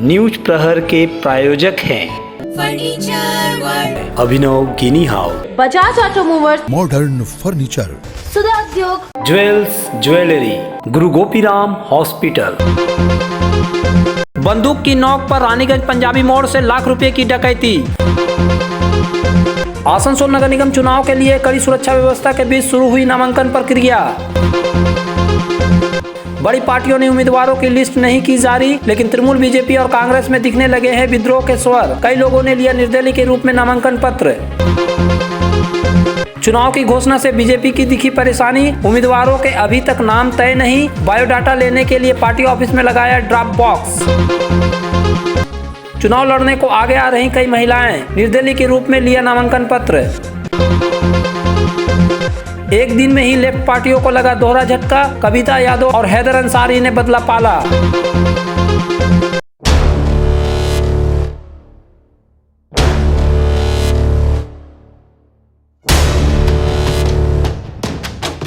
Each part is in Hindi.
न्यूज प्रहर के प्रायोजक हैं अभिनव गिनी house, Bajaj automobiles, modern furniture, Sudha Udyog, jewels jewellery, गुरु गोपीराम हॉस्पिटल। बंदूक की नोक पर रानीगंज पंजाबी मोड़ से लाख रुपए की डकैती। आसनसोल नगर निगम चुनाव के लिए कड़ी सुरक्षा व्यवस्था के बीच शुरू हुई नामांकन प्रक्रिया। बड़ी पार्टियों ने उम्मीदवारों की लिस्ट नहीं की जारी, लेकिन तृणमूल, बीजेपी और कांग्रेस में दिखने लगे हैं विद्रोह के स्वर। कई लोगों ने लिया निर्दलीय के रूप में नामांकन पत्र। चुनाव की घोषणा से बीजेपी की दिखी परेशानी, उम्मीदवारों के अभी तक नाम तय नहीं। बायोडाटा लेने के लिए पार्टी ऑफिस में लगाया ड्रॉप बॉक्स। चुनाव लड़ने को आगे आ रही कई महिलाएं, निर्दलीय के रूप में लिया नामांकन पत्र। एक दिन में ही लेफ्ट पार्टियों को लगा दोहरा झटका, कविता यादव और हैदर अंसारी ने बदला पाला।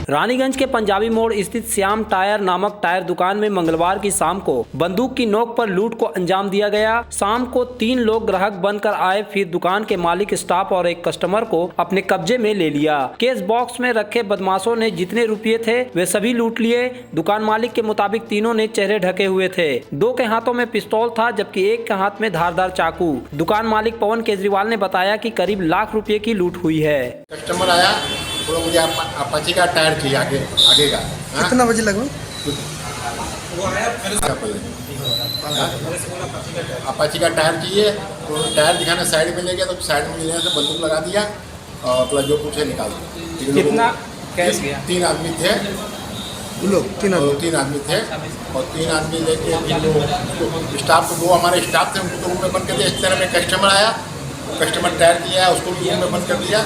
रानीगंज के पंजाबी मोड़ स्थित श्याम टायर नामक टायर दुकान में मंगलवार की शाम को बंदूक की नोक पर लूट को अंजाम दिया गया। शाम को 3 लोग ग्राहक बनकर आए, फिर दुकान के मालिक, स्टाफ और एक कस्टमर को अपने कब्जे में ले लिया। केस बॉक्स में रखे बदमाशों ने जितने रुपये थे वे सभी लूट लिए। दुकान मालिक के मुताबिक तीनों ने चेहरे ढके हुए थे। 2 के हाथों में पिस्तौल था, जबकि एक के हाथ में धारदार चाकू। दुकान मालिक पवन केजरीवाल ने बताया कि करीब लाख रुपए की लूट हुई है। कस्टमर आया, बोला मुझे अपाची का टायर चाहिए आगे का। कितना बजे लगभग? अपाची का टायर चाहिए, तो टायर दिखाने साइड में ले गया, तो साइड में ले गया तो बंदूक लगा दिया और अपना जो कुछ है निकाल दिया। कितना कैश गया? 3 आदमी थे, 3 आदमी थे और 3 आदमी लेके स्टाफ को, 2 हमारे स्टाफ थे, उनको रूम में बंद कर दिया। इस तरह में कस्टमर आया, कस्टमर टायर किया, उसको भी रूम में बंद कर दिया।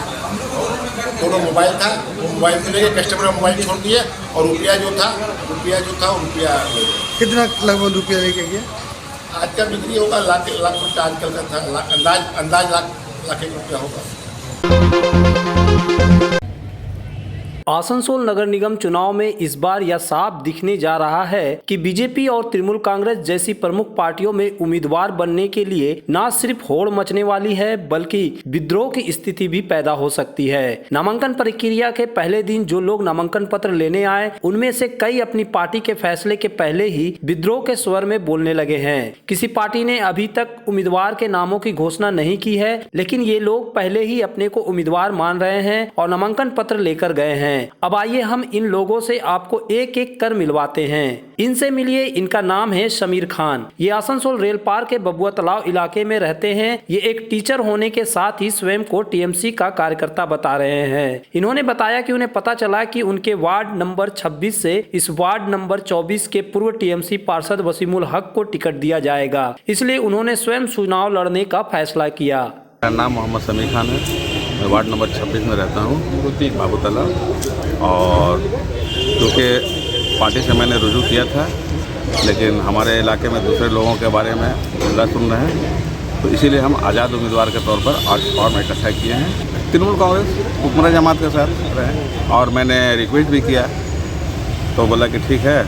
दोनों मोबाइल था, वो मोबाइल से लेके कस्टमर का मोबाइल छोड़ दिए और रुपया जो था वो रुपया कितना लगभग रुपया लेके गया? आज का बिक्री होगा लाख रुपया, आजकल का था अंदाज लाख रुपया होगा। आसनसोल नगर निगम चुनाव में इस बार यह साफ दिखने जा रहा है कि बीजेपी और तृणमूल कांग्रेस जैसी प्रमुख पार्टियों में उम्मीदवार बनने के लिए न सिर्फ होड़ मचने वाली है, बल्कि विद्रोह की स्थिति भी पैदा हो सकती है। नामांकन प्रक्रिया के पहले दिन जो लोग नामांकन पत्र लेने आए, उनमें से कई अपनी पार्टी के फैसले के पहले ही विद्रोह के स्वर में बोलने लगे हैं। किसी पार्टी ने अभी तक उम्मीदवार के नामों की घोषणा नहीं की है, लेकिन ये लोग पहले ही अपने को उम्मीदवार मान रहे हैं और नामांकन पत्र लेकर गए हैं। अब आइए हम इन लोगों से आपको एक एक कर मिलवाते हैं। इनसे मिलिए। इनका नाम है शमीर खान। ये आसनसोल रेल पार्क के बबुआ तालाब इलाके में रहते हैं। ये एक टीचर होने के साथ ही स्वयं को टीएमसी का कार्यकर्ता बता रहे हैं। इन्होंने बताया कि उन्हें पता चला कि उनके वार्ड नंबर 26 से इस वार्ड नंबर 24 के पूर्व टीएमसी पार्षद वसीमुल हक को टिकट दिया जाएगा, इसलिए उन्होंने स्वयं चुनाव लड़ने का फैसला किया। मेरा नाम मोहम्मद शमीर खान है। मैं वार्ड नंबर 26 में रहता हूँ, बाबू तालाब। और क्योंकि पार्टी से मैंने रुजू किया था, लेकिन हमारे इलाके में दूसरे लोगों के बारे में जुमला सुन रहे हैं, तो इसीलिए हम आज़ाद उम्मीदवार के तौर पर आज फॉर्म इकट्ठा किए हैं। तृणमूल कांग्रेस हुक्मरान जमात के साथ रहे और मैंने रिक्वेस्ट भी किया, तो बोला कि ठीक है,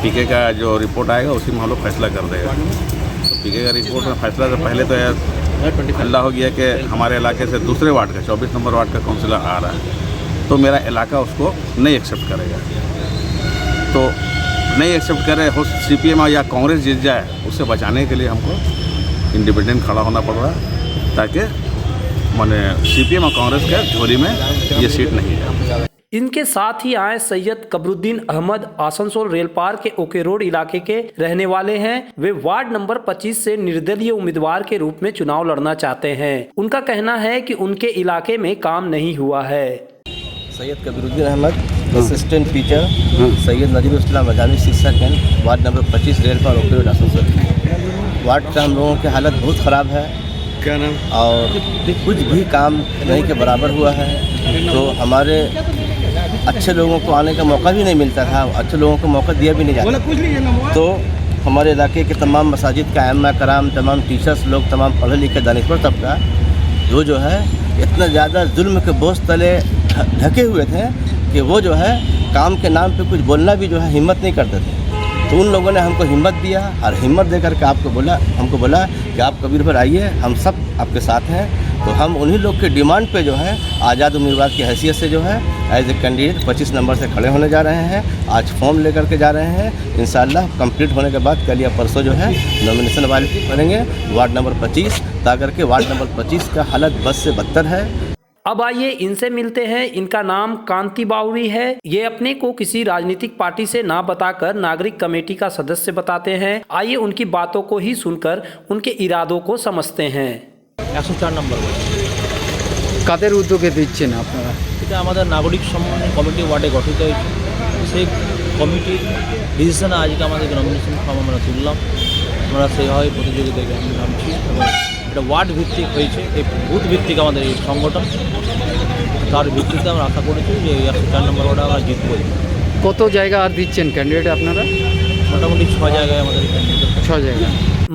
पीके का जो रिपोर्ट आएगा उसी में हम लोग फैसला कर देगा। तो पीके का रिपोर्ट में फैसला से पहले तो यार हल्ला हो गया कि हमारे इलाके से दूसरे वार्ड का 24 नंबर वार्ड का काउंसिलर आ रहा है, तो मेरा इलाका उसको नहीं एक्सेप्ट करेगा। तो नहीं एक्सेप्ट करे, हो सीपीएम या कांग्रेस जीत जाए, उससे बचाने के लिए हमको इंडिपेंडेंट खड़ा होना पड़ रहा है, ताकि माने सीपीएम और कांग्रेस के झोली में ये सीट नहीं है। इनके साथ ही आए सैयद कबरुद्दीन अहमद, आसनसोल रेल पार्क के ओके रोड इलाके के रहने वाले हैं। वे वार्ड नंबर 25 से निर्दलीय उम्मीदवार के रूप में चुनाव लड़ना चाहते हैं। उनका कहना है कि उनके इलाके में काम नहीं हुआ है। सैयद कबरुद्दीन अहमद, असिस्टेंट टीचर, सैयद नजीब इस्लाम मजानी शिक्षक हैं, ward number 25 rail park okay road Asansol. Ward का हम लोगों की हालत बहुत ख़राब है। क्या नाम? और कुछ भी काम नहीं के बराबर हुआ है। तो हमारे अच्छे लोगों को आने का मौका भी नहीं मिलता था, अच्छे लोगों को मौका दिया भी नहीं जाता। तो हमारे इलाके के तमाम मसाजिद का आइम्मा कराम, तमाम टीचर्स लोग, तमाम पढ़े लिखे दानिशवर तबका जो है इतना ज़्यादा जुल्म के बोझ तले ढके हुए थे कि वो जो है काम के नाम पे कुछ बोलना भी जो है हिम्मत नहीं करते थे। तो उन लोगों ने हमको हिम्मत दिया और हिम्मत दे करके हमको बोला कि आप कबीरपुर आइए, हम सब आपके साथ हैं। तो हम उन्हीं लोग के डिमांड पे जो है आज़ाद उम्मीदवार की हैसियत से जो है एज ए कैंडिडेट 25 नंबर से खड़े होने जा रहे हैं। आज फॉर्म लेकर के जा रहे हैं। इंशाल्लाह कंप्लीट होने के बाद कल या परसों जो है नॉमिनेशन वाले करेंगे वार्ड नंबर 25, ताकर के वार्ड नंबर 25 का हालत बद से बदतर है। अब आइए इनसे मिलते हैं। इनका नाम कांति बावरी है। ये अपने को किसी राजनीतिक पार्टी से ना बताकर नागरिक कमेटी का सदस्य बताते हैं। आइए उनकी बातों को ही सुनकर उनके इरादों को समझते हैं। 104 নম্বর কাদের উদ্যোগে দিচ্ছেন আপনারা? এটা আমাদের নাগরিক সম্মেলন কমিটি ওয়ার্ডে গঠিত হয়েছে। সেই কমিটির ডিসিশনে আজকে আমাদের নমিনেশন ফর্ম আমরা তুললাম। আমরা সেইভাবে প্রতিযোগিতায় নামছি এবং এটা ওয়ার্ড ভিত্তিক হয়েছে, এই বুথ ভিত্তিক আমাদের এই সংগঠন। তার ভিত্তিতে আমরা আশা করেছি যে 104 নম্বর ওয়ার্ডে আমরা জিতবই। কত জায়গা আর দিচ্ছেন ক্যান্ডিডেট আপনারা? মোটামুটি 6 জায়গায় আমাদের ক্যান্ডিডেট 6 জায়গা।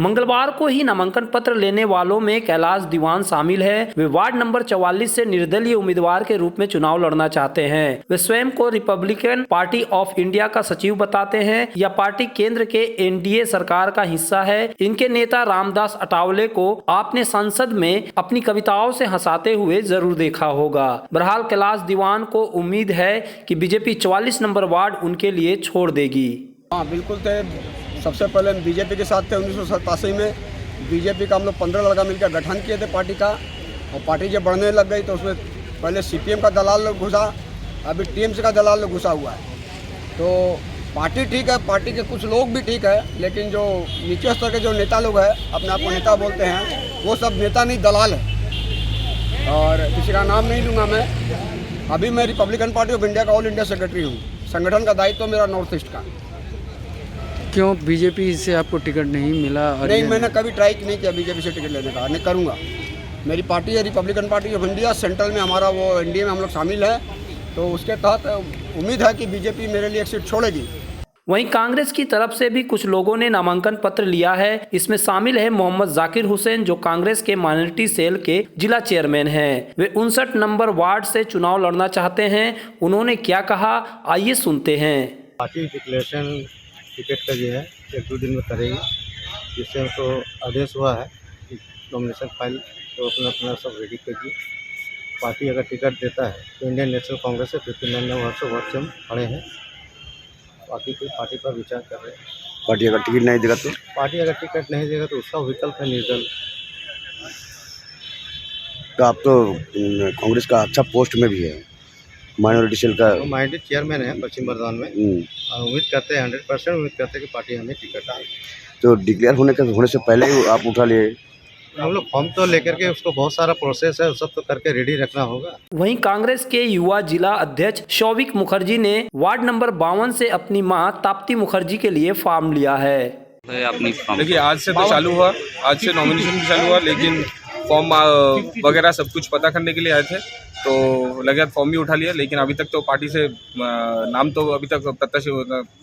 मंगलवार को ही नामांकन पत्र लेने वालों में कैलाश दीवान शामिल है। वे वार्ड नंबर 44 से निर्दलीय उम्मीदवार के रूप में चुनाव लड़ना चाहते हैं। वे स्वयं को रिपब्लिकन पार्टी ऑफ इंडिया का सचिव बताते हैं। यह पार्टी केंद्र के एनडीए सरकार का हिस्सा है। इनके नेता रामदास अटावले को आपने संसद में अपनी कविताओं से हंसाते हुए जरूर देखा होगा। बहरहाल कैलाश दीवान को उम्मीद है कि बीजेपी 44 नंबर वार्ड उनके लिए छोड़ देगी। हाँ बिल्कुल थे। सबसे पहले हम बीजेपी के साथ थे। 1987 में बीजेपी का हम लोग 15 लड़का मिलकर गठन किए थे पार्टी का, और पार्टी जब बढ़ने लग गई तो उसमें पहले सीपीएम का दलाल लोग घुसा, अभी टीएमसी का दलाल लोग घुसा हुआ है। तो पार्टी ठीक है, पार्टी के कुछ लोग भी ठीक है, लेकिन जो नीचे स्तर के जो नेता लोग हैं, अपने आप को नेता बोलते हैं, वो सब नेता नहीं दलाल है। और किसी का नाम नहीं लूँगा मैं। अभी मैं रिपब्लिकन पार्टी ऑफ इंडिया का ऑल इंडिया सेक्रेटरी हूँ। संगठन का दायित्व मेरा नॉर्थ ईस्ट का। क्यों बीजेपी से आपको टिकट नहीं मिला? नहीं, मैंने कभी ट्राई नहीं किया बीजेपी से टिकट लेने का, नहीं करूँगा। मेरी पार्टी है Republican party of India, central में हमारा वो एनडीए में हम लोग शामिल है, तो उसके तहत उम्मीद है कि बीजेपी मेरे लिए एक सीट छोड़ेगी। वहीं कांग्रेस की तरफ से भी कुछ लोगों ने नामांकन पत्र लिया है। इसमें शामिल है मोहम्मद जाकिर हुसैन, जो कांग्रेस के माइनॉरिटी सेल के जिला चेयरमैन हैं। वे 59 नंबर वार्ड से चुनाव लड़ना चाहते हैं। उन्होंने क्या कहा, आइए सुनते हैं। पार्टी डिक्लेरेशन टिकट का जो है 1-2 दिन में करेगी, जिससे हमको आदेश हुआ है कि नॉमिनेशन फाइल तो अपना सब रेडी कीजिए। पार्टी अगर टिकट देता है तो इंडियन नेशनल कांग्रेस से 59 वर्ष से हम खड़े हैं। बाकी कोई पार्टी पर विचार कर रहे हैं। पार्टी अगर टिकट नहीं देगा तो? पार्टी अगर टिकट नहीं देगा तो उसका विकल्प है निर्दल। तो आप तो कांग्रेस का अच्छा पोस्ट में भी है, माइनॉरिटी सेल का माइनॉरिटी चेयरमैन है पश्चिम बर्धमान में। उम्मीद करते हैं 100% उम्मीद करते हैं कि पार्टी हमें टिकट डाले। तो डिक्लेयर होने से पहले ही आप उठा लिए? हम लोग फॉर्म तो लेकर के उसको बहुत सारा प्रोसेस है, सब तो करके रेडी रखना होगा। वहीं कांग्रेस के युवा जिला अध्यक्ष शौविक मुखर्जी ने वार्ड नंबर 52 से अपनी मां ताप्ती मुखर्जी के लिए फॉर्म लिया है। देखिए आज से तो चालू हुआ, आज से नॉमिनेशन भी चालू हुआ, लेकिन फॉर्म वगैरह सब कुछ पता करने के लिए आए थे, तो लगे फॉर्म भी उठा लिया। लेकिन अभी तक तो पार्टी से नाम तो अभी तक प्रत्याशी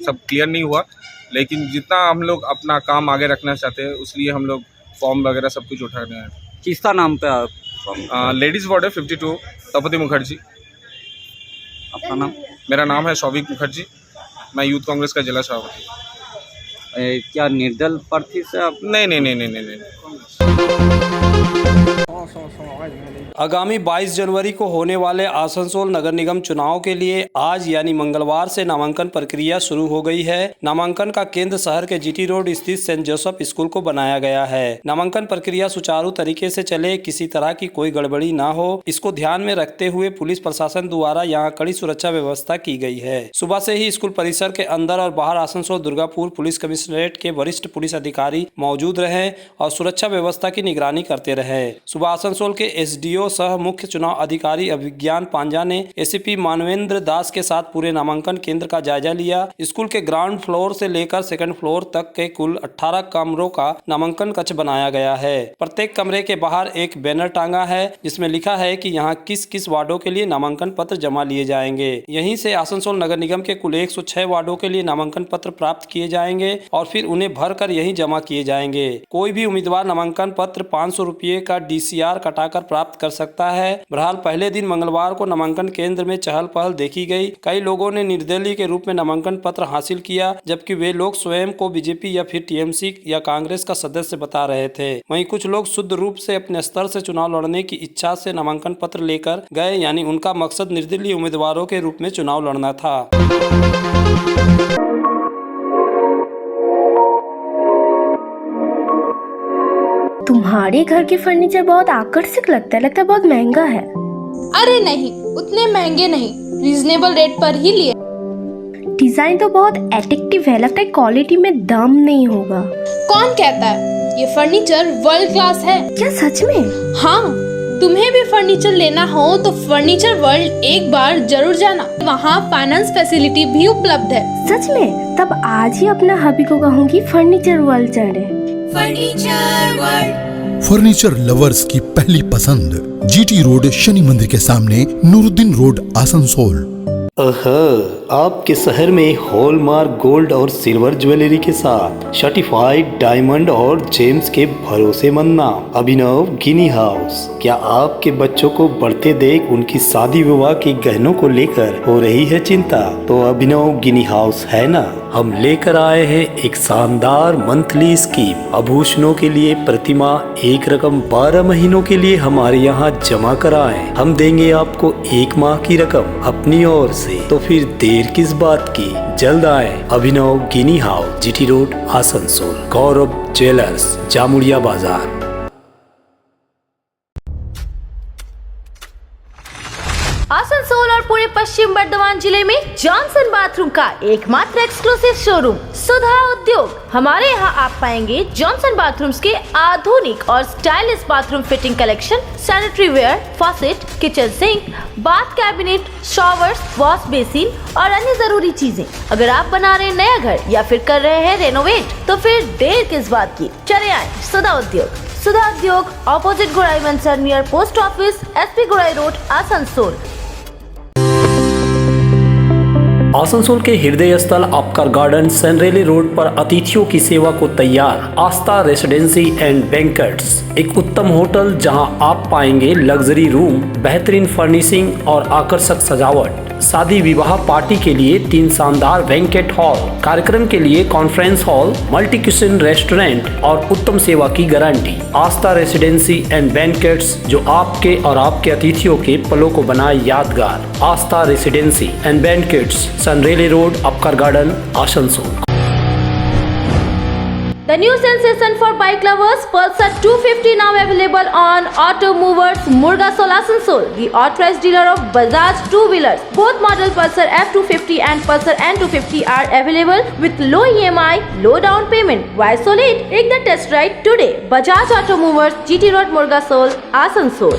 सब क्लियर नहीं हुआ, लेकिन जितना हम लोग अपना काम आगे रखना चाहते हैं उसलिए हम लोग फॉर्म वगैरह सब कुछ उठा रहे हैं। किसका नाम पे? लेडीज़ वार्ड है 52 ताप्ती मुखर्जी। आपका नाम? मेरा नाम है शौविक मुखर्जी, मैं यूथ कांग्रेस का जिला सभापति। क्या निर्दल प्रार्थी से आप? नहीं। आगामी 22 जनवरी को होने वाले आसनसोल नगर निगम चुनाव के लिए आज यानी मंगलवार से नामांकन प्रक्रिया शुरू हो गई है। नामांकन का केंद्र शहर के जीटी रोड स्थित सेंट जोसेफ स्कूल को बनाया गया है। नामांकन प्रक्रिया सुचारू तरीके से चले, किसी तरह की कोई गड़बड़ी ना हो, इसको ध्यान में रखते हुए पुलिस प्रशासन द्वारा यहाँ कड़ी सुरक्षा व्यवस्था की गई है। सुबह से ही स्कूल परिसर के अंदर और बाहर आसनसोल दुर्गापुर पुलिस कमिश्नरेट के वरिष्ठ पुलिस अधिकारी मौजूद रहे और सुरक्षा व्यवस्था की निगरानी करते रहे। सुबह आसनसोल के एसडीओ सह मुख्य चुनाव अधिकारी अभिज्ञान पांजा ने एसीपी मानवेंद्र दास के साथ पूरे नामांकन केंद्र का जायजा लिया। स्कूल के ग्राउंड फ्लोर से लेकर सेकंड फ्लोर तक के कुल 18 कमरों का नामांकन कक्ष बनाया गया है। प्रत्येक कमरे के बाहर एक बैनर टांगा है जिसमें लिखा है कि यहाँ किस किस वार्डों के लिए नामांकन पत्र जमा लिए जाएंगे। यहीं से आसनसोल नगर निगम के कुल 106 वार्डों के लिए नामांकन पत्र प्राप्त किए जाएंगे और फिर उन्हें भर कर यहीं जमा किए जाएंगे। कोई भी उम्मीदवार नामांकन पत्र 500 रुपये का DCI इंतजार कटाकर प्राप्त कर सकता है। बहरहाल पहले दिन मंगलवार को नामांकन केंद्र में चहल पहल देखी गई। कई लोगों ने निर्दलीय के रूप में नामांकन पत्र हासिल किया, जबकि वे लोग स्वयं को बीजेपी या फिर टीएमसी या कांग्रेस का सदस्य बता रहे थे। वहीं कुछ लोग शुद्ध रूप से अपने स्तर से चुनाव लड़ने की इच्छा से नामांकन पत्र लेकर गए, यानी उनका मकसद निर्दलीय उम्मीदवारों के रूप में चुनाव लड़ना था। तुम्हारे घर के फर्नीचर बहुत आकर्षक लगता है बहुत महंगा है। अरे नहीं, उतने महंगे नहीं, रीजनेबल रेट पर ही लिए। डिजाइन तो बहुत एट्रैक्टिव है, लगता है क्वालिटी में दम नहीं होगा। कौन कहता है? ये फर्नीचर वर्ल्ड क्लास है। क्या सच में? हाँ, तुम्हें भी फर्नीचर लेना हो तो फर्नीचर वर्ल्ड एक बार जरूर जाना। वहाँ फाइनेंस फैसिलिटी भी उपलब्ध है। सच में? तब आज ही अपना हबी को कहूँगी फर्नीचर वर्ल्ड चढ़े। फर्नीचर वर्ल्ड, फर्नीचर लवर्स की पहली पसंद, जीटी रोड शनि मंदिर के सामने, नूरुद्दीन रोड, आसनसोल। आपके शहर में हॉलमार्क गोल्ड और सिल्वर ज्वेलरी के साथ सर्टिफाइड डायमंड और जेम्स के भरोसेमंद नाम अभिनव गिनी हाउस। क्या आपके बच्चों को बढ़ते देख उनकी शादी विवाह के गहनों को लेकर हो रही है चिंता? तो अभिनव गिनी हाउस है ना। हम लेकर आए हैं एक शानदार मंथली स्कीम। आभूषणों के लिए प्रतिमाह एक रकम 12 महीनों के लिए हमारे यहाँ जमा कराएं। हम देंगे आपको 1 माह की रकम अपनी ओर से। तो फिर देर किस बात की, जल्द आए। अभिनव गिनी हाउस, जीटी रोड, आसनसोल। गौरव ज्वेलर्स, जामुड़िया बाजार। आसनसोल और पूरे पश्चिम बर्धमान जिले में जॉनसन बाथरूम का एकमात्र एक्सक्लूसिव शोरूम सुधा उद्योग। हमारे यहाँ आप पाएंगे जॉनसन बाथरूम्स के आधुनिक और stylish bathroom fitting collection, sanitary ware, faucet, kitchen sink, bath cabinet, showers, wash basin और अन्य जरूरी चीजें। अगर आप बना रहे हैं नया घर या फिर कर रहे हैं रेनोवेट, तो फिर देर किस बात की, चले आए सुधा उद्योग। सुधा उद्योग ऑपोजिट गुराई मंसर नियर पोस्ट ऑफिस, एसपी गुराई रोड, आसनसोल। आसनसोल के हृदय स्थल आपकर गार्डन सनरेली रोड पर अतिथियों की सेवा को तैयार आस्था रेसिडेंसी एंड बैंक्वेट्स, एक उत्तम होटल जहां आप पाएंगे लग्जरी रूम, बेहतरीन फर्निशिंग और आकर्षक सजावट। शादी विवाह पार्टी के लिए 3 शानदार बैंक्वेट हॉल, कार्यक्रम के लिए conference hall, multi kitchen restaurant और उत्तम सेवा की guarantee. Aastha residency and banquets, जो आपके और आपके अतिथियों के पलों को बनाए यादगार। आस्था रेसिडेंसी एंड बैंक्वेट्स, सनरेली रोड, अपकर garden, Asansol. The new sensation for bike lovers, Pulsar 250 now available on Auto Movers, Murgasol, Asansol, the authorized dealer of Bajaj two-wheelers. Both model Pulsar F250 and Pulsar N250 are available with low EMI, low down payment. Why so late? Take the test ride today. Bajaj Auto Movers, GT Road, Murgasol, Asansol.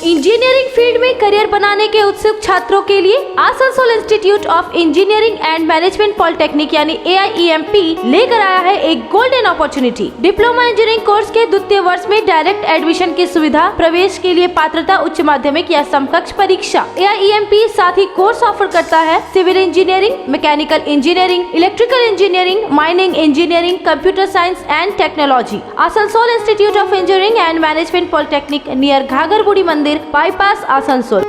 Engineering field में करियर बनाने के उत्सुक छात्रों के लिए Asansol institute of engineering and management polytechnic यानी AIEMP लेकर आया है एक golden opportunity. Diploma engineering course के द्वितीय वर्ष में डायरेक्ट एडमिशन की सुविधा, प्रवेश के लिए पात्रता उच्च माध्यमिक या समकक्ष परीक्षा। AIEMP साथ ही कोर्स ऑफर करता है civil engineering, mechanical engineering, electrical engineering, mining engineering, computer science and technology. Asansol institute of engineering and management polytechnic near Ghagharburi मंदिर, बाईपास, आसनसोल।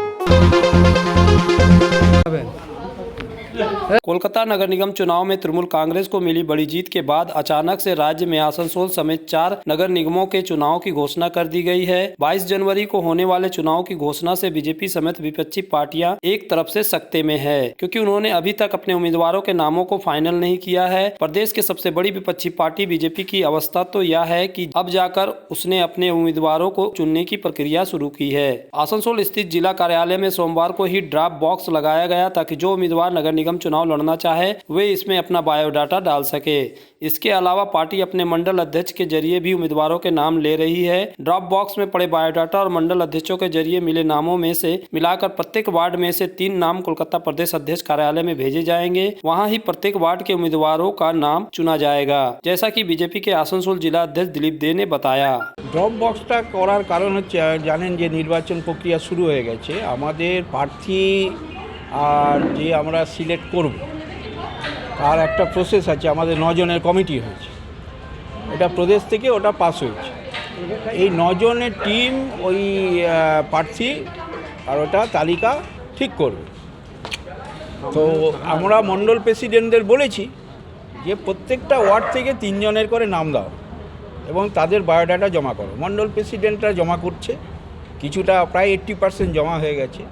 कोलकाता नगर निगम चुनाव में तृणमूल कांग्रेस को मिली बड़ी जीत के बाद अचानक से राज्य में आसनसोल समेत 4 नगर निगमों के चुनाव की घोषणा कर दी गई है। 22 जनवरी को होने वाले चुनाव की घोषणा से बीजेपी समेत विपक्षी पार्टियां एक तरफ से सकते में है, क्योंकि उन्होंने अभी तक अपने उम्मीदवारों के नामों को फाइनल नहीं किया है। प्रदेश के सबसे बड़ी विपक्षी पार्टी बीजेपी की अवस्था तो यह है कि अब जाकर उसने अपने उम्मीदवारों को चुनने की प्रक्रिया शुरू की है। आसनसोल स्थित जिला कार्यालय में सोमवार को ही ड्रॉप बॉक्स लगाया गया ताकि जो उम्मीदवार नगर निगम चुनाव लड़ना चाहे वे इसमें अपना बायोडाटा डाल सके। इसके अलावा पार्टी अपने मंडल अध्यक्ष के जरिए भी उम्मीदवारों के नाम ले रही है। ड्रॉप बॉक्स में पड़े बायोडाटा और मंडल अध्यक्षों के जरिए मिले नामों में से मिलाकर प्रत्येक वार्ड में से 3 नाम कोलकाता प्रदेश अध्यक्ष कार्यालय में भेजे जाएंगे। वहां ही प्रत्येक वार्ड के उम्मीदवारों का नाम चुना जाएगा, जैसा कि बीजेपी के आसनसोल जिला अध्यक्ष दिलीप दे ने बताया। ড্রপ বক্সটা করার কারণ হচ্ছে জানেন যে নির্বাচন প্রক্রিয়া শুরু হয়ে গেছে, আমাদের প্রার্থী আর যে আমরা সিলেক্ট করব তার একটা প্রসেস আছে। আমাদের 9 জনের কমিটি হয়েছে, এটা প্রদেশ থেকে ওটা পাস হয়েছে। এই 9 জনের টিম ওই প্রার্থী আর ওটা তালিকা ঠিক করবে। তো আমরা মণ্ডল প্রেসিডেন্টদের বলেছি যে প্রত্যেকটা ওয়ার্ড থেকে 3 জনের করে নাম দাও এবং তাদের বায়োডাটা জমা করো। মণ্ডল প্রেসিডেন্টরা জমা করছে, কিছুটা প্রায় 80% জমা হয়ে গেছে।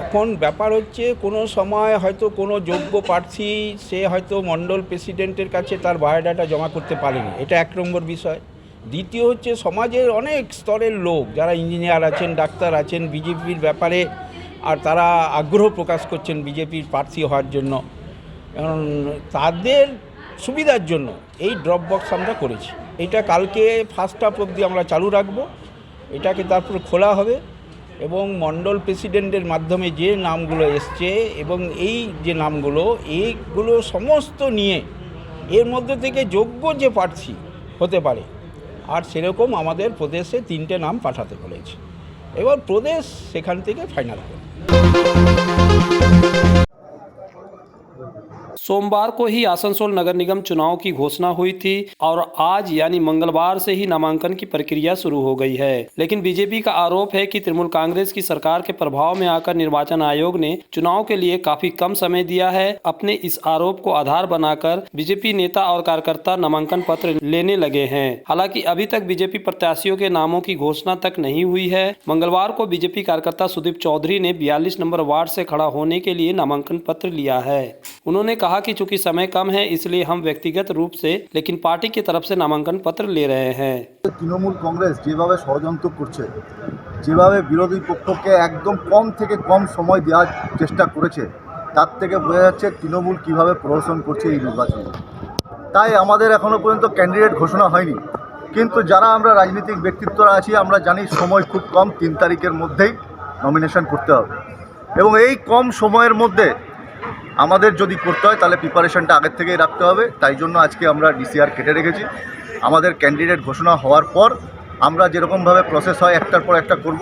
এখন ব্যাপার হচ্ছে কোনো সময় হয়তো কোনো যোগ্য প্রার্থী সে হয়তো মণ্ডল প্রেসিডেন্টের কাছে তার বায়োডাটা জমা করতে পারেনি, এটা 1 নম্বর বিষয়। দ্বিতীয় হচ্ছে সমাজের অনেক স্তরের লোক যারা ইঞ্জিনিয়ার আছেন, ডাক্তার আছেন, বিজেপির ব্যাপারে আর তারা আগ্রহ প্রকাশ করছেন বিজেপির প্রার্থী হওয়ার জন্য। কারণ তাদের সুবিধার জন্য এই ড্রপ বক্স আমরা করেছি। এটা কালকে ফার্স্ট হাফ অবধি আমরা চালু রাখবো, এটাকে তারপর খোলা হবে এবং মণ্ডল প্রেসিডেন্টের মাধ্যমে যে নামগুলো এসছে এবং এই যে নামগুলো এইগুলো সমস্ত নিয়ে এর মধ্যে থেকে যোগ্য যে প্রার্থী হতে পারে আর সেরকম আমাদের প্রদেশে 3টে নাম পাঠাতে বলেছে। এবার প্রদেশ সেখান থেকে ফাইনাল করে। सोमवार को ही आसनसोल नगर निगम चुनाव की घोषणा हुई थी और आज यानी मंगलवार से ही नामांकन की प्रक्रिया शुरू हो गई है। लेकिन बीजेपी का आरोप है कि तृणमूल कांग्रेस की सरकार के प्रभाव में आकर निर्वाचन आयोग ने चुनाव के लिए काफी कम समय दिया है। अपने इस आरोप को आधार बनाकर बीजेपी नेता और कार्यकर्ता नामांकन पत्र लेने लगे हैं। हालांकि अभी तक बीजेपी प्रत्याशियों के नामों की घोषणा तक नहीं हुई है। मंगलवार को बीजेपी कार्यकर्ता सुदीप चौधरी ने 42 नंबर वार्ड से खड़ा होने के लिए नामांकन पत्र लिया है। उन्होंने कहा कि चूंकि समय कम है इसलिए हम व्यक्तिगत रूप से लेकिन पार्टी की तरफ से नामांकन पत्र ले रहे हैं। তৃণমূল কংগ্রেস যেভাবে ষড়যন্ত্র করছে, যেভাবে বিরোধী পক্ষকে একদম কম থেকে কম সময় দেওয়ার চেষ্টা করেছে, তার থেকে বোঝা যাচ্ছে তৃণমূল কীভাবে প্রদর্শন করছে এই নির্বাচনে। তাই আমাদের এখনও পর্যন্ত ক্যান্ডিডেট ঘোষণা হয়নি, কিন্তু যারা আমরা রাজনৈতিক ব্যক্তিত্বরা আছি আমরা জানি সময় খুব কম, 3 তারিখের মধ্যেই নমিনেশন করতে হবে এবং এই কম সময়ের মধ্যে আমাদের যদি করতে হয় তাহলে প্রিপারেশনটা আগের থেকেই রাখতে হবে। তাই জন্য আজকে আমরা ডিসিআর কেটে রেখেছি। আমাদের ক্যান্ডিডেট ঘোষণা হওয়ার পর আমরা যেরকমভাবে প্রসেস হয় একটার পর একটা করব,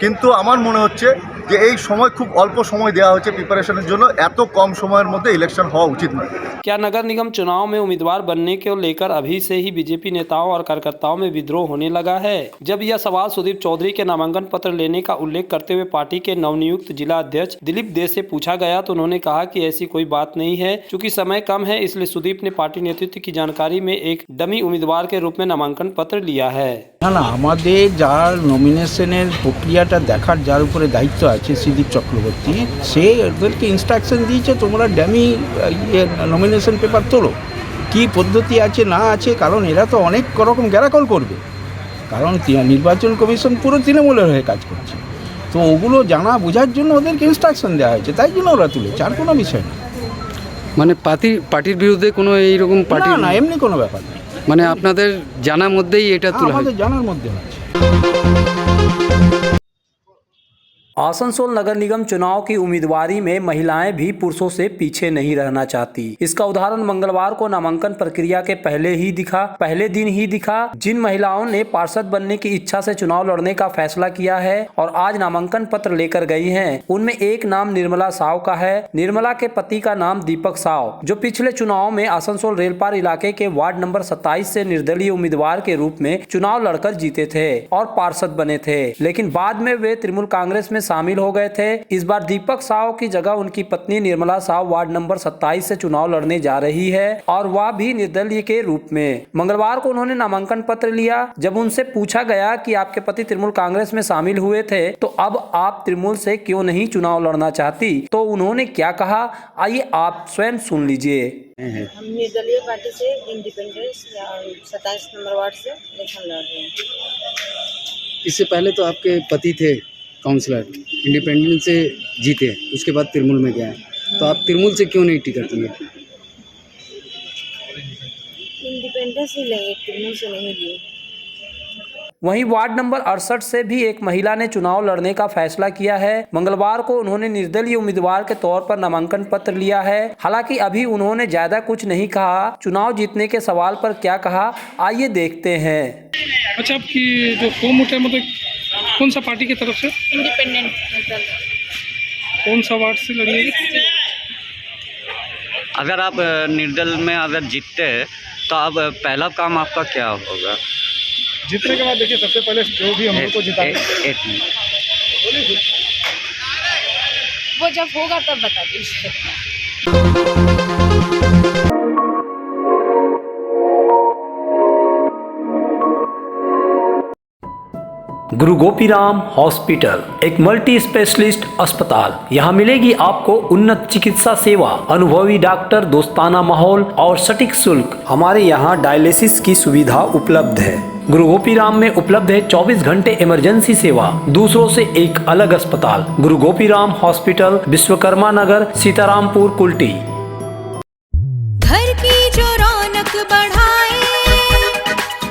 কিন্তু আমার মনে হচ্ছে যে এই সময় খুব অল্প সময় দেওয়া হচ্ছে প্রিপারেশনের জন্য, এত কম সময়ের মধ্যে ইলেকশন হওয়া উচিত নয়। क्या नगर निगम चुनाव में उम्मीदवार बनने को लेकर अभी से ही बीजेपी नेताओं और कार्यकर्ताओं में विद्रोह होने लगा है? जब यह सवाल सुदीप चौधरी के नामांकन पत्र लेने का उल्लेख करते हुए पार्टी के नवनियुक्त जिला अध्यक्ष दिलीप दे से पूछा गया तो उन्होंने कहा कि ऐसी कोई बात नहीं है। चूंकि समय कम है इसलिए सुदीप ने पार्टी नेतृत्व की जानकारी में एक डमी उम्मीदवार के रूप में नामांकन पत्र लिया है। না আমাদের যার নমিনেশনের প্রক্রিয়াটা দেখার যার উপরে দায়িত্ব আছে সুদীপ চক্রবর্তী, সে ওদেরকে ইনস্ট্রাকশন দিয়েছে তোমরা ড্যামি নমিনেশন পেপার তোলো, কী পদ্ধতি আছে না আছে, কারণ এরা তো অনেক রকম গ্যারাকল করবে, কারণ নির্বাচন কমিশন পুরো তৃণমূলের হয়ে কাজ করছে। তো ওগুলো জানা বোঝার জন্য ওদেরকে ইনস্ট্রাকশন দেওয়া হয়েছে, তাই জন্য ওরা তুলেছে, আর কোনো বিষয় না। মানে পার্টির বিরুদ্ধে কোনো এইরকম পার্টি না এমনি কোনো ব্যাপার নেই, মানে আপনাদের জানার মধ্যেই এটা তোলা আমাদের জানার মধ্যে আছে। आसनसोल नगर निगम चुनाव की उम्मीदवारी में महिलाएं भी पुरुषों से पीछे नहीं रहना चाहती। इसका उदाहरण मंगलवार को नामांकन प्रक्रिया के पहले दिन ही दिखा। जिन महिलाओं ने पार्षद बनने की इच्छा से चुनाव लड़ने का फैसला किया है और आज नामांकन पत्र लेकर गई हैं, उनमें एक नाम निर्मला साव का है। निर्मला के पति का नाम दीपक साव, जो पिछले चुनाव में आसनसोल रेलपार इलाके के वार्ड नंबर 27 से निर्दलीय उम्मीदवार के रूप में चुनाव लड़कर जीते थे और पार्षद बने थे, लेकिन बाद में वे तृणमूल कांग्रेस में शामिल हो गए थे। इस बार दीपक साव की जगह उनकी पत्नी निर्मला साव वार्ड नंबर 27 से चुनाव लड़ने जा रही है और वह भी निर्दलीय के रूप में। मंगलवार को उन्होंने नामांकन पत्र लिया। जब उनसे पूछा गया कि आपके पति तृणमूल कांग्रेस में शामिल हुए थे तो अब आप तृणमूल से क्यों नहीं चुनाव लड़ना चाहती, तो उन्होंने क्या कहा, आइए आप स्वयं सुन लीजिए। हम निर्दलीय पार्टी से इंडिपेंडेंस 27 नंबर वार्ड से इलेक्शन लड़ रहे हैं। इससे पहले तो आपके पति थे काउंसलर, इंडिपेंडेंस से जीते, उसके बाद तृणमूल में गए, तो आप तृणमूल से क्यों नहीं टिकट लिए? इंडिपेंडेंस ही लेंगे, तृणमूल से नहीं लिए। वहीं वार्ड नंबर 68 से भी एक महिला ने चुनाव लड़ने का फैसला किया है। मंगलवार को उन्होंने निर्दलीय उम्मीदवार के तौर पर नामांकन पत्र लिया है। हालांकि अभी उन्होंने ज्यादा कुछ नहीं कहा। चुनाव जीतने के सवाल पर क्या कहा, आइए देखते हैं। अच्छा, आपकी जो फॉर्म उठा है मतलब कौन सा पार्टी की तरफ से? इंडिपेंडेंट। कौन सा वार्ड से लड़िएगा? अगर आप निर्दल में अगर जीतते तो अब पहला काम आपका क्या होगा? जीतने के बाद देखिए सबसे पहले जो भी हम लोग को जिताए। एक मिनट, वो जब होगा तब बता दीजिए। गुरु गोपीराम हॉस्पिटल एक मल्टी स्पेशलिस्ट अस्पताल। यहाँ मिलेगी आपको उन्नत चिकित्सा सेवा, अनुभवी डॉक्टर, दोस्ताना माहौल और सटीक शुल्क। हमारे यहाँ डायलिसिस की सुविधा उपलब्ध है। गुरु गोपीराम में उपलब्ध है 24 घंटे इमरजेंसी सेवा, दूसरों से एक अलग अस्पताल। गुरु गोपीराम हॉस्पिटल, विश्वकर्मा नगर, सीतारामपुर, कुल्टी। घर की जो रौनक बढ़ाए,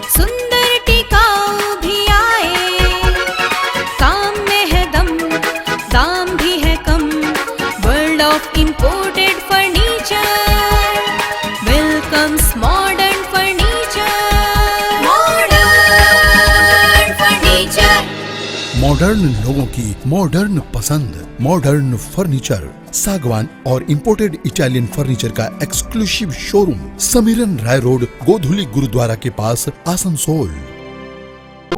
सुंदर टिकाऊ भी आए, काम में है दम, दाम भी है कम, world of imported furniture, welcomes modern furniture, modern furniture. Modern लोगों की मॉडर्न पसंद, मॉडर्न फर्नीचर, सागवान और इंपोर्टेड इटालियन फर्नीचर का exclusive showroom, Samiran Rai road, Godhuli Gurudwara के पास, आसनसोल।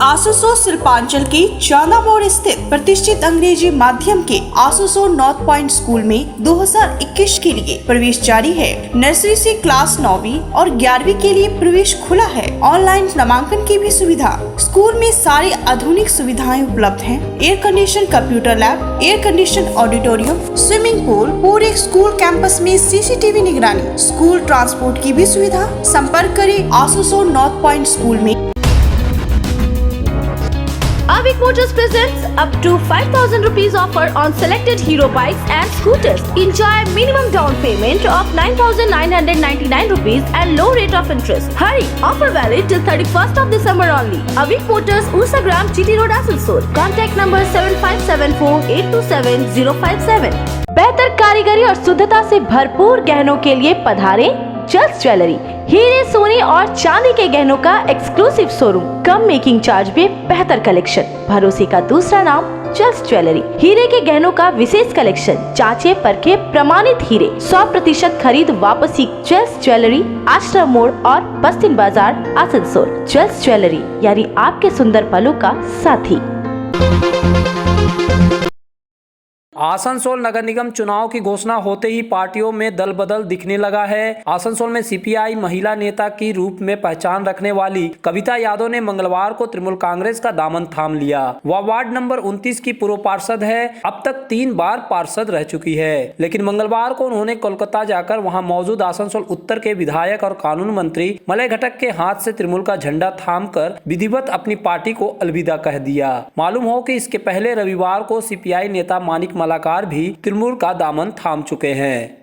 आसनसोल शिल्पांचल के चांदा मोड़ स्थित प्रतिष्ठित अंग्रेजी माध्यम के आसनसोल नॉर्थ पॉइंट स्कूल में 2021 के लिए प्रवेश जारी है। नर्सरी से क्लास 9वीं और 11वीं के लिए प्रवेश खुला है। ऑनलाइन नामांकन की भी सुविधा। स्कूल में सारी आधुनिक सुविधाएं उपलब्ध हैं। Air condition computer lab, air condition auditorium, swimming pool, पूरे स्कूल कैंपस में CCTV निगरानी, स्कूल ट्रांसपोर्ट की भी सुविधा। संपर्क करें आसनसोल नॉर्थ पॉइंट स्कूल में। Avik Motors presents up to 5,000 rupees offer on selected Hero bikes and scooters. Enjoy minimum down payment of 9,999 rupees and low rate of interest. Hurry! Offer valid till 31st of December only. Avik Motors, Ursa GT Road, Asansol. Contact number 7574827057. बेहतर कारीगरी और शुद्धता से भरपूर गहनों के लिए पधारें जल्स ज्वेलरी। हीरे, सोने और चांदी के गहनों का एक्सक्लूसिव शोरूम, कम मेकिंग चार्ज में बेहतर कलेक्शन, भरोसे का दूसरा नाम जल्स ज्वेलरी। हीरे के गहनों का विशेष कलेक्शन, जांचे परखे प्रमाणित हीरे, 100% खरीद वापसी। जल्स ज्वेलरी, आश्रम मोड़ और बस्तिन बाजार, आसनसोल। जल्स ज्वेलरी यानी आपके सुंदर पलों का साथी। आसनसोल नगर निगम चुनाव की घोषणा होते ही पार्टियों में दल बदल दिखने लगा है। आसनसोल में CPI महिला नेता की रूप में पहचान रखने वाली कविता यादव ने मंगलवार को तृणमूल कांग्रेस का दामन थाम लिया। वह वार्ड नंबर 29 की पूर्व पार्षद है। अब तक 3 बार पार्षद रह चुकी है, लेकिन मंगलवार को उन्होंने कोलकाता जाकर वहां मौजूद आसनसोल उत्तर के विधायक और कानून मंत्री मलय घटक के हाथ से तृणमूल का झंडा थाम कर विधिवत अपनी पार्टी को अलविदा कह दिया। मालूम हो कि इसके पहले रविवार को CPI नेता मानिक मलाकार भी तृणमूल का दामन थाम चुके हैं।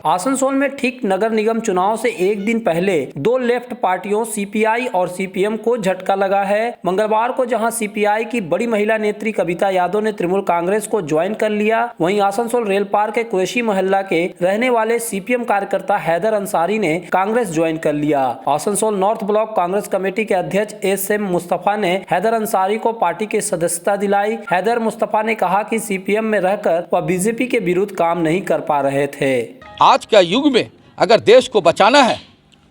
आसनसोल में ठीक नगर निगम चुनाव से एक दिन पहले 2 लेफ्ट पार्टियों CPI और CPM को झटका लगा है। मंगलवार को जहां CPI की बड़ी महिला नेत्री कविता यादव ने तृणमूल कांग्रेस को ज्वाइन कर लिया, वहीं आसनसोल रेल पार्क के कुरैशी मोहल्ला के रहने वाले CPM कार्यकर्ता हैदर अंसारी ने कांग्रेस ज्वाइन कर लिया। Asansol north block Congress committee के अध्यक्ष SM मुस्तफा ने हैदर अंसारी को पार्टी की सदस्यता दिलाई। हैदर मुस्तफा ने कहा कि CPM में रहकर वह BJP के विरुद्ध काम नहीं कर पा रहे थे। आज के युग में अगर देश को बचाना है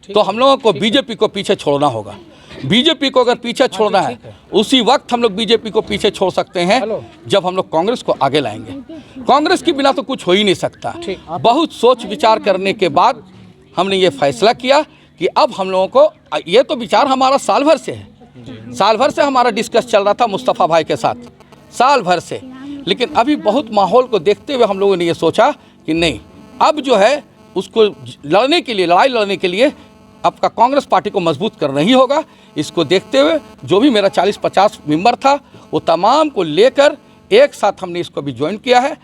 तो हम लोगों को बीजेपी को पीछे छोड़ना होगा। बीजेपी को अगर पीछे छोड़ना है, उसी वक्त हम लोग बीजेपी को पीछे छोड़ सकते हैं जब हम लोग कांग्रेस को आगे लाएंगे। कांग्रेस के बिना तो कुछ हो ही नहीं सकता। बहुत सोच विचार करने के बाद हमने ये फैसला किया कि अब हम लोगों को, ये तो विचार हमारा साल भर से है, साल भर से हमारा डिस्कस चल रहा था मुस्तफ़ा भाई के साथ, साल भर से। लेकिन अभी बहुत माहौल को देखते हुए हम लोगों ने ये सोचा कि नहीं, अब जो है उसको लड़ने के लिए, लड़ाई लड़ने के लिए आपका कांग्रेस पार्टी को मजबूत करना ही होगा। इसको देखते हुए जो भी मेरा 40-50 मेंबर था वो तमाम को लेकर एक साथ हमने इसको भी ज्वाइन किया है।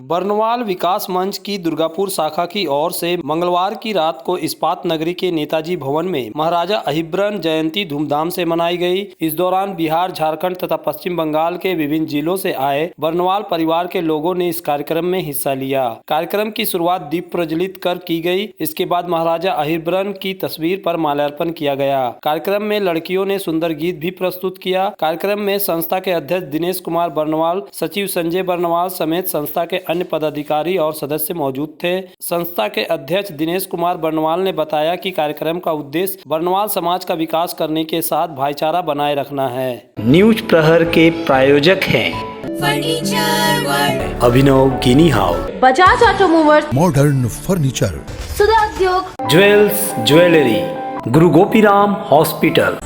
बरनवाल विकास मंच की दुर्गापुर शाखा की ओर से मंगलवार की रात को इस्पात नगरी के नेताजी भवन में महाराजा अहिब्रन जयंती धूमधाम से मनाई गई। इस दौरान बिहार, झारखंड तथा पश्चिम बंगाल के विभिन्न जिलों से आए बरनवाल परिवार के लोगों ने इस कार्यक्रम में हिस्सा लिया। कार्यक्रम की शुरुआत दीप प्रज्वलित कर की गई। इसके बाद महाराजा अहिब्रन की तस्वीर पर माल्यार्पण किया गया। कार्यक्रम में लड़कियों ने सुंदर गीत भी प्रस्तुत किया। कार्यक्रम में संस्था के अध्यक्ष दिनेश कुमार बरनवाल, सचिव संजय बरनवाल समेत संस्था के अन्य पदाधिकारी और सदस्य मौजूद थे। संस्था के अध्यक्ष दिनेश कुमार बर्नवाल ने बताया कि कार्यक्रम का उद्देश्य बर्नवाल समाज का विकास करने के साथ भाईचारा बनाए रखना है। न्यूज प्रहर के प्रायोजक हैं फर्नीचर वर्ल्ड, अभिनव गिनी house, Bajaj automobiles, modern furniture, Sudha Udyog, jewels jewellery, गुरु गोपीराम हॉस्पिटल।